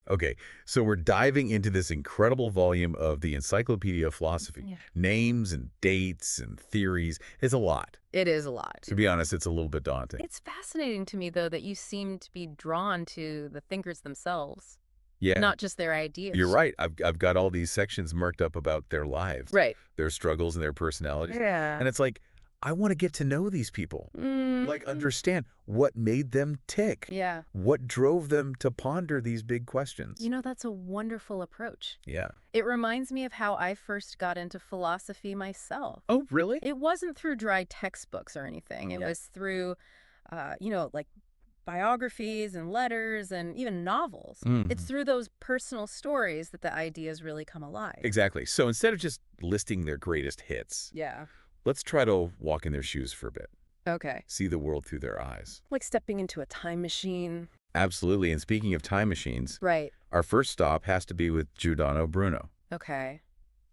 Okay, so we're diving into this incredible volume of the Encyclopedia of Philosophy. Yeah. Names and dates and theories. It's a lot. It is a lot. To be honest, it's a little bit daunting. It's fascinating to me, though, that you seem to be drawn to the thinkers themselves, Yeah, not just their you're ideas. right. I've got all these sections marked up about their lives, Right. their struggles and their personalities. Yeah. And it's like, I want to get to know these people. Like, Mm, understand what made them tick. yeah. What drove them to ponder these big questions. That's a wonderful approach. Yeah. It reminds me of how I first got into philosophy myself. Oh, really? It wasn't through dry textbooks or anything. It Yeah. was through, like biographies and letters and even novels. It's through those personal stories that the ideas really come alive. Exactly. So instead of just listing their greatest hits, Yeah. let's try to walk in their shoes for a bit. Okay. See the world through their eyes. Like stepping into a time machine. Absolutely. And speaking of time machines, Right. our first stop has to be with Giordano Bruno, Okay.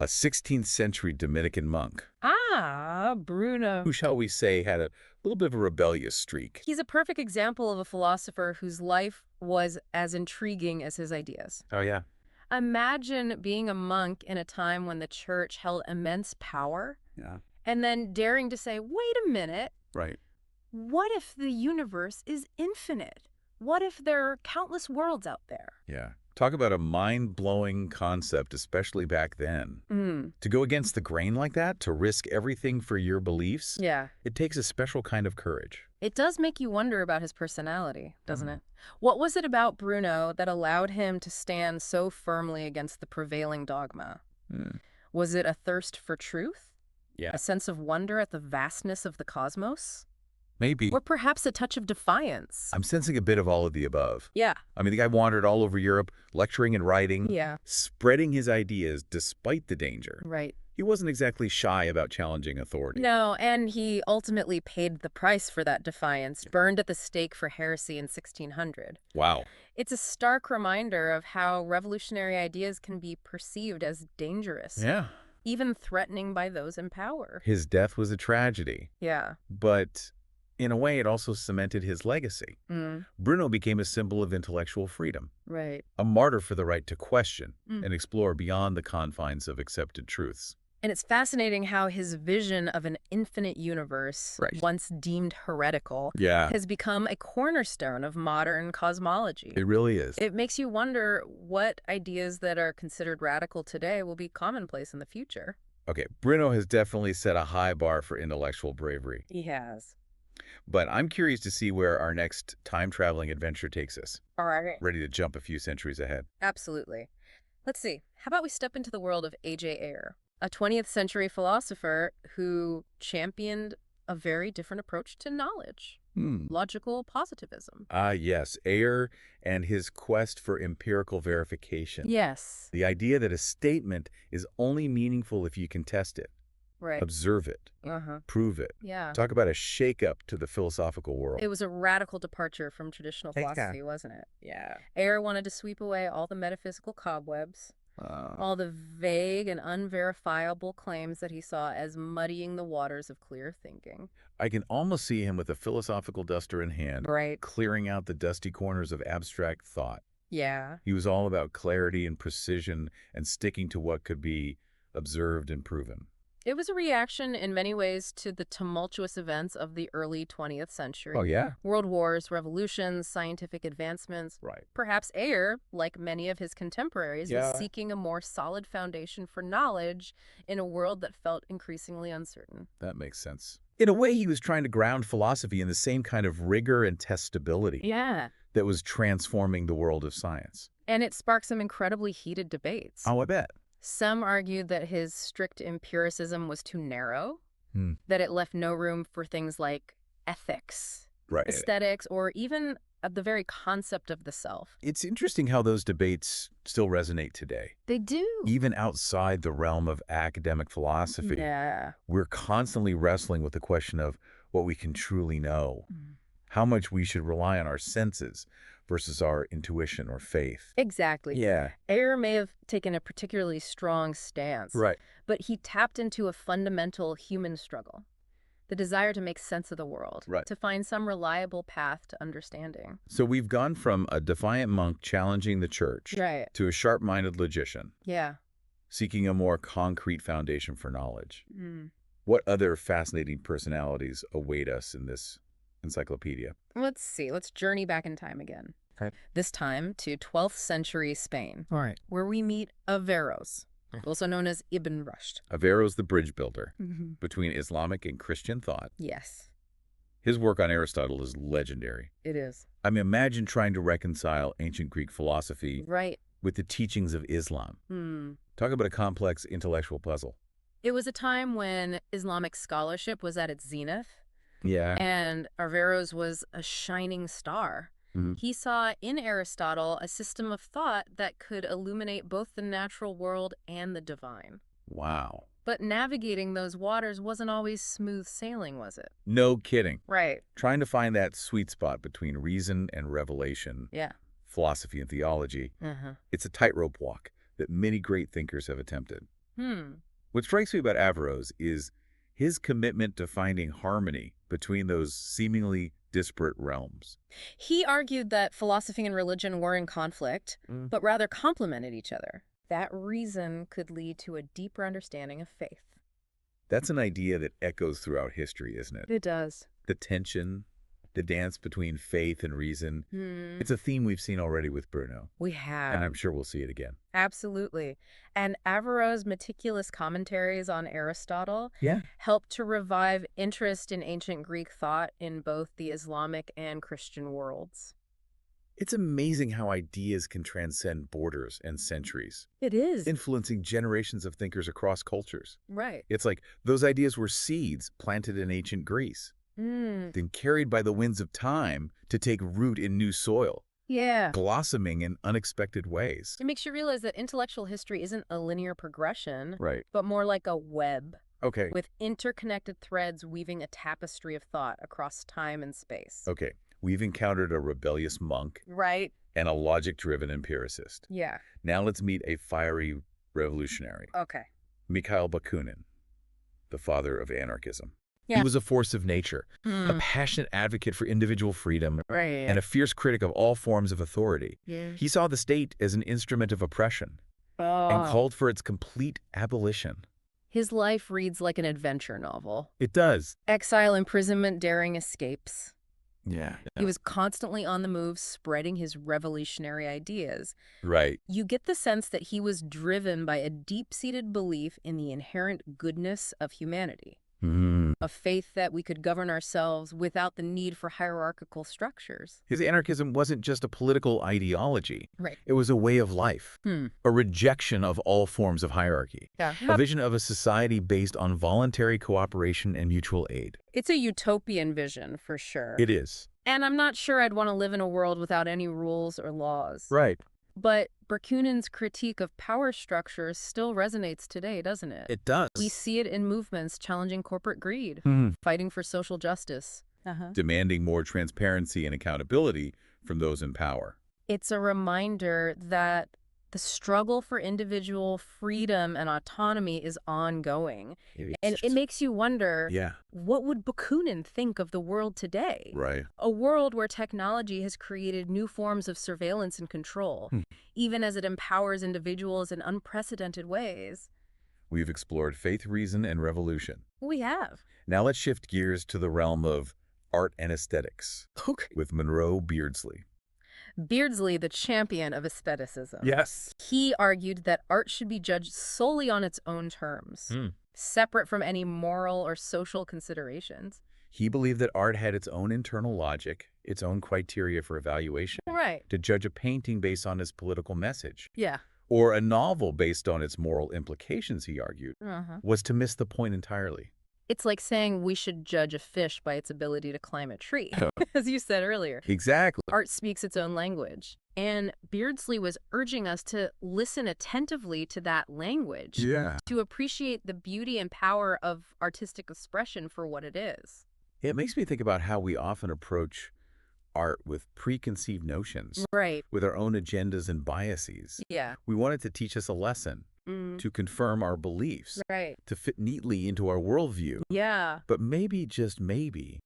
a 16th century Dominican monk Ah, Bruno. who, shall we say, had a little bit of a rebellious streak. He's a perfect example of a philosopher whose life was as intriguing as his ideas. Oh, yeah. Imagine being a monk in a time when the church held immense power Yeah. and then daring to say, wait a minute, Right. what if the universe is infinite? What if there are countless worlds out there? Yeah. Talk about a mind-blowing concept, especially back then. To go against the grain like that, to risk everything for your beliefs, Yeah. it takes a special kind of courage. It does make you wonder about his personality, doesn't it? What was it about Bruno that allowed him to stand so firmly against the prevailing dogma? Hmm. Was it a thirst for truth? Yeah. A sense of wonder at the vastness of the cosmos? Maybe. Or perhaps a touch of defiance? I'm sensing a bit of all of the above. Yeah. I mean, the guy wandered all over Europe, lecturing and writing, Yeah. spreading his ideas despite the danger. Right. He wasn't exactly shy about challenging authority. No, and he ultimately paid the price for that defiance, burned at the stake for heresy in 1600. Wow. It's a stark reminder of how revolutionary ideas can be perceived as dangerous, Yeah. even threatening by those in power. His death was a tragedy, Yeah. but in a way, it also cemented his legacy. Bruno became a symbol of intellectual freedom, Right. a martyr for the right to question and explore beyond the confines of accepted truths. And it's fascinating how his vision of an infinite universe, Right. once deemed heretical, Yeah, has become a cornerstone of modern cosmology. it really is. It makes you wonder what ideas that are considered radical today will be commonplace in the future. Okay, Bruno has definitely set a high bar for intellectual bravery. He has. But I'm curious to see where our next time-traveling adventure takes us. All right. Ready to jump a few centuries ahead. Absolutely. Let's see. How about we step into the world of A.J. Ayer, a 20th century philosopher who championed a very different approach to knowledge, logical positivism. Ah, yes, Ayer and his quest for empirical verification. Yes. The idea that a statement is only meaningful if you can test it, Right. observe it, Uh-huh. prove it. Yeah. Talk about a shake-up to the philosophical world. It was a radical departure from traditional Take that. philosophy, wasn't it? Yeah. Ayer wanted to sweep away all the metaphysical cobwebs, all the vague and unverifiable claims that he saw as muddying the waters of clear thinking. I can almost see him with a philosophical duster in hand, Right. clearing out the dusty corners of abstract thought. Yeah. He was all about clarity and precision and sticking to what could be observed and proven. It was a reaction in many ways to the tumultuous events of the early 20th century. Oh, yeah? World wars, revolutions, scientific advancements. Right. Perhaps Ayer, like many of his contemporaries, Yeah. was seeking a more solid foundation for knowledge in a world that felt increasingly uncertain. That makes sense. In a way, he was trying to ground philosophy in the same kind of rigor and testability Yeah. that was transforming the world of science. And it sparked some incredibly heated debates. Oh, I bet. Some argued that his strict empiricism was too narrow, Hmm. that it left no room for things like ethics, Right. aesthetics, or even the very concept of the self. It's interesting how those debates still resonate today. They do. Even outside the realm of academic philosophy, Yeah. we're constantly wrestling with the question of what we can truly know, how much we should rely on our senses versus our intuition or faith. Exactly. Yeah. Ayer may have taken a particularly strong stance, Right. but he tapped into a fundamental human struggle, the desire to make sense of the world, Right. to find some reliable path to understanding. So we've gone from a defiant monk challenging the church Right. to a sharp-minded logician, Yeah. seeking a more concrete foundation for knowledge. Mm. What other fascinating personalities await us in this encyclopedia? Let's see. Let's journey back in time again. Okay. This time to 12th century Spain, All right. where we meet Averroes, also known as Ibn Rushd. Averroes the bridge builder Mm-hmm. between Islamic and Christian thought. Yes, His work on Aristotle is legendary. it is. I mean, imagine trying to reconcile ancient Greek philosophy Right. with the teachings of Islam. Hmm. Talk about a complex intellectual puzzle. It was a time when Islamic scholarship was at its zenith, Yeah. and Averroes was a shining star. Mhm. He saw in Aristotle a system of thought that could illuminate both the natural world and the divine. Wow. But navigating those waters wasn't always smooth sailing, was it? No kidding. Right. Trying to find that sweet spot between reason and revelation, Yeah. philosophy and theology, Uh-huh. it's a tightrope walk that many great thinkers have attempted. Hmm. What strikes me about Averroes is his commitment to finding harmony between those seemingly disparate realms. He argued that philosophy and religion were in conflict, but rather complemented each other. That reason could lead to a deeper understanding of faith. That's an idea that echoes throughout history, isn't it? It does. The tension, the dance between faith and reason. It's a theme we've seen already with Bruno, We have. and I'm sure we'll see it again. Absolutely. And Averroes' meticulous commentaries on Aristotle Yeah. helped to revive interest in ancient Greek thought in both the Islamic and Christian worlds. It's amazing how ideas can transcend borders and centuries, It is. influencing generations of thinkers across cultures. Right. It's like those ideas were seeds planted in ancient Greece, then carried by the winds of time to take root in new soil, Yeah. blossoming in unexpected ways. It makes you realize that intellectual history isn't a linear progression, Right. but more like a web Okay. with interconnected threads weaving a tapestry of thought across time and space. Okay. We've encountered a rebellious monk Right? and a logic-driven empiricist. Yeah. Now let's meet a fiery revolutionary, Okay. Mikhail Bakunin, the father of anarchism. Yeah. He was a force of nature, a passionate advocate for individual freedom, Right. and a fierce critic of all forms of authority. Yeah. He saw the state as an instrument of oppression and called for its complete abolition. His life reads like an adventure novel. It does. Exile, imprisonment, daring escapes. Yeah. He was constantly on the move, spreading his revolutionary ideas. Right. You get the sense that he was driven by a deep-seated belief in the inherent goodness of humanity, a faith that we could govern ourselves without the need for hierarchical structures. His anarchism wasn't just a political ideology. Right. It was a way of life, a rejection of all forms of hierarchy, Yeah. a vision of a society based on voluntary cooperation and mutual aid. It's a utopian vision, for sure. It is. And I'm not sure I'd want to live in a world without any rules or laws. Right. But Bakunin's critique of power structures still resonates today, doesn't it? It does. We see it in movements challenging corporate greed, fighting for social justice. Demanding more transparency and accountability from those in power. It's a reminder that the struggle for individual freedom and autonomy is ongoing. And it makes you wonder, Yeah. what would Bakunin think of the world today? Right. A world where technology has created new forms of surveillance and control, even as it empowers individuals in unprecedented ways. We've explored faith, reason, and revolution. We have. Now let's shift gears to the realm of art and aesthetics Okay. with Monroe Beardsley. Beardsley, the champion of aestheticism. Yes. He argued that art should be judged solely on its own terms, separate from any moral or social considerations. He believed that art had its own internal logic, its own criteria for evaluation. Right. To judge a painting based on its political message, Yeah. or a novel based on its moral implications, he argued, was to miss the point entirely. It's like saying we should judge a fish by its ability to climb a tree, as you said earlier. Exactly. Art speaks its own language. And Beardsley was urging us to listen attentively to that language, Yeah. to appreciate the beauty and power of artistic expression for what it is. It makes me think about how we often approach art with preconceived notions, Right. with our own agendas and biases. Yeah. We want it to teach us a lesson, to confirm our beliefs, Right. to fit neatly into our worldview. Yeah. But maybe, just maybe,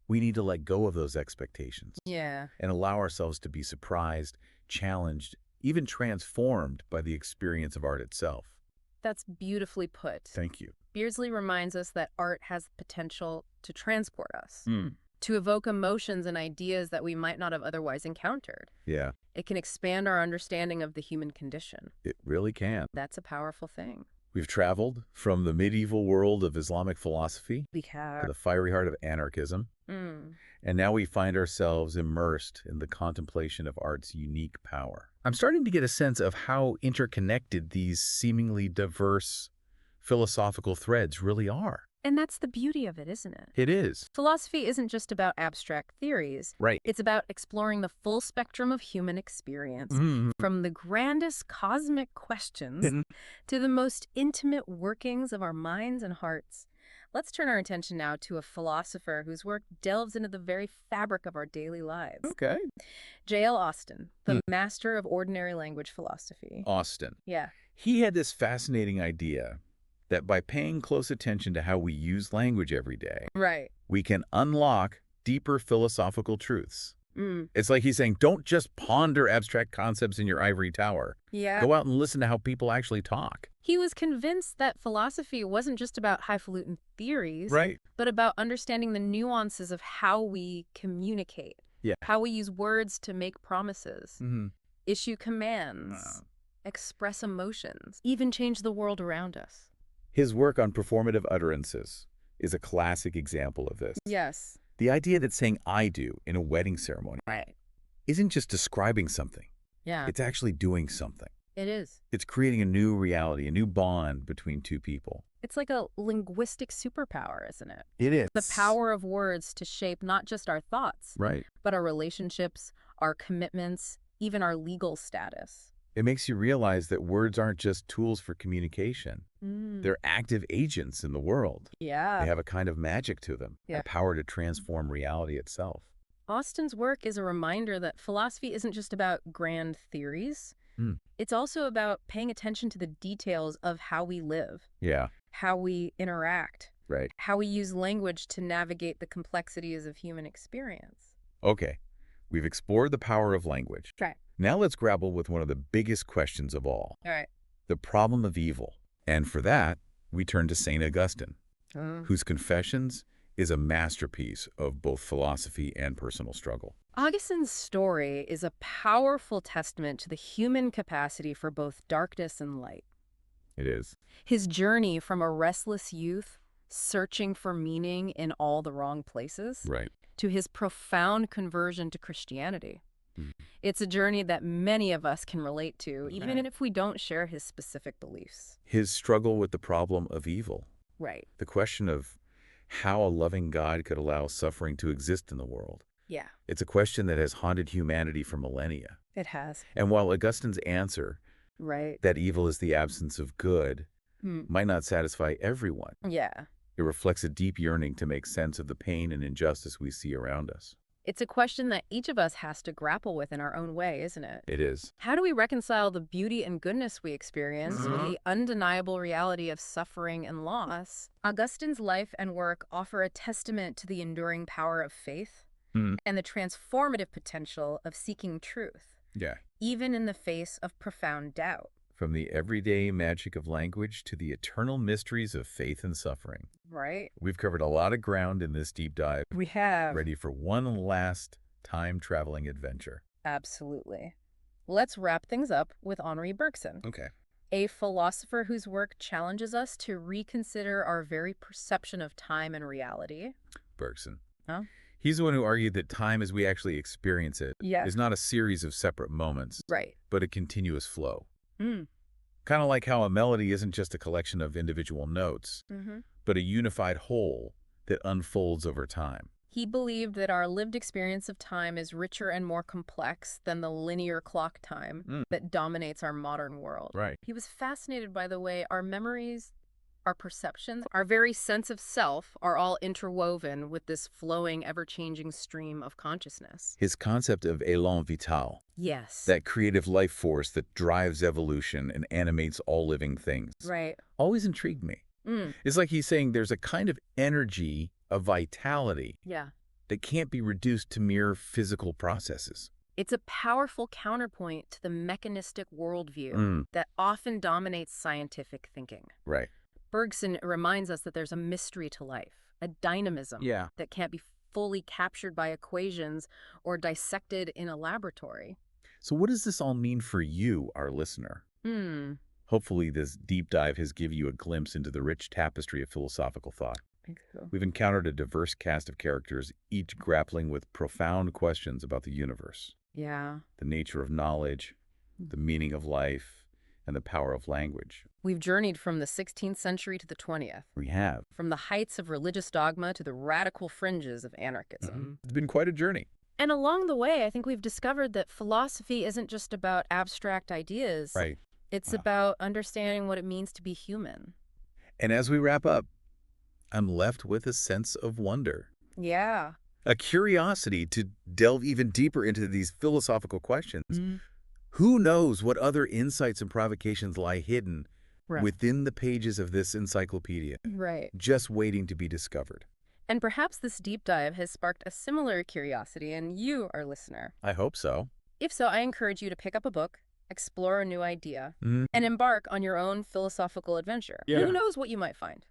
we need to let go of those expectations Yeah. and allow ourselves to be surprised, challenged, even transformed by the experience of art itself. That's beautifully put. Thank you. Beardsley reminds us that art has the potential to transport us, Mm. to evoke emotions and ideas that we might not have otherwise encountered. Yeah, It can expand our understanding of the human condition. it really can. That's a powerful thing. We've traveled from the medieval world of Islamic philosophy We to have. the fiery heart of anarchism, and now we find ourselves immersed in the contemplation of art's unique power. I'm starting to get a sense of how interconnected these seemingly diverse philosophical threads really are. And that's the beauty of it, isn't it? It is. Philosophy isn't just about abstract theories. Right. It's about exploring the full spectrum of human experience, from the grandest cosmic questions to the most intimate workings of our minds and hearts. Let's turn our attention now to a philosopher whose work delves into the very fabric of our daily lives. Okay. J.L. Austin, the master of ordinary language philosophy. Austin. Yeah. He had this fascinating idea that by paying close attention to how we use language every day, Right. we can unlock deeper philosophical truths. It's like he's saying, don't just ponder abstract concepts in your ivory tower. Yeah. Go out and listen to how people actually talk. He was convinced that philosophy wasn't just about highfalutin theories, Right. but about understanding the nuances of how we communicate, Yeah. how we use words to make promises, Mm-hmm. issue commands, express emotions, even change the world around us. His work on performative utterances is a classic example of this. Yes. The idea that saying I do in a wedding ceremony Right. isn't just describing something. Yeah, It's actually doing something. it is. It's creating a new reality, a new bond between two people. It's like a linguistic superpower, isn't it? It is. The power of words to shape not just our thoughts, Right. but our relationships, our commitments, even our legal status. It makes you realize that words aren't just tools for communication. They're active agents in the world. Yeah. They have a kind of magic to them, Yeah. a power to transform reality itself. Austin's work is a reminder that philosophy isn't just about grand theories. Mm. It's also about paying attention to the details of how we live, Yeah, how we interact, right. how we use language to navigate the complexities of human experience. Okay, we've explored the power of language. Right. Now let's grapple with one of the biggest questions of all, All right. the problem of evil. And for that, we turn to St. Augustine, whose Confessions is a masterpiece of both philosophy and personal struggle. Augustine's story is a powerful testament to the human capacity for both darkness and light. It is. His journey from a restless youth, searching for meaning in all the wrong places, Right. to his profound conversion to Christianity. Mhm. It's a journey that many of us can relate to, even Right. if we don't share his specific beliefs. His struggle with the problem of evil, Right. the question of how a loving God could allow suffering to exist in the world. Yeah, It's a question that has haunted humanity for millennia. it has. And while Augustine's answer, Right. that evil is the absence of good, Hmm. might not satisfy everyone, Yeah. it reflects a deep yearning to make sense of the pain and injustice we see around us. It's a question that each of us has to grapple with in our own way, isn't it? It is. How do we reconcile the beauty and goodness we experience with the undeniable reality of suffering and loss? Augustine's life and work offer a testament to the enduring power of faith and the transformative potential of seeking truth, Yeah. even in the face of profound doubt. From the everyday magic of language to the eternal mysteries of faith and suffering. Right? We've covered a lot of ground in this deep dive, We have. ready for one last time-traveling adventure. Absolutely. Let's wrap things up with Henri Bergson, Okay. a philosopher whose work challenges us to reconsider our very perception of time and reality. Bergson. Huh? He's the one who argued that time as we actually experience it Yeah. is not a series of separate moments, Right. but a continuous flow. Mm. Kind of like how a melody isn't just a collection of individual notes, but a unified whole that unfolds over time. He believed that our lived experience of time is richer and more complex than the linear clock time that dominates our modern world. Right. He was fascinated by the way our memories Our perceptions, our very sense of self are all interwoven with this flowing, ever-changing stream of consciousness. His concept of élan vital, Yes. that creative life force that drives evolution and animates all living things, Right. always intrigued me. Mm. It's like he's saying there's a kind of energy, a vitality, Yeah. that can't be reduced to mere physical processes. It's a powerful counterpoint to the mechanistic worldview Mm, that often dominates scientific thinking. right. Bergson reminds us that there's a mystery to life, a dynamism Yeah. that can't be fully captured by equations or dissected in a laboratory. So what does this all mean for you, our listener? Hopefully this deep dive has given you a glimpse into the rich tapestry of philosophical thought. I think so. We've encountered a diverse cast of characters, each grappling with profound questions about the universe, Yeah. the nature of knowledge, the meaning of life, and the power of language. We've journeyed from the 16th century to the 20th, We have. from the heights of religious dogma to the radical fringes of anarchism. It's been quite a journey. And along the way, I think we've discovered that philosophy isn't just about abstract ideas. Right. It's Wow. about understanding what it means to be human. And as we wrap up, I'm left with a sense of wonder, Yeah. a curiosity to delve even deeper into these philosophical questions. Who knows what other insights and provocations lie hidden Right. within the pages of this encyclopedia, Right. just waiting to be discovered. And perhaps this deep dive has sparked a similar curiosity in you, our listener. I hope so. If so, I encourage you to pick up a book, explore a new idea, Mm. and embark on your own philosophical adventure. Yeah. Who knows what you might find?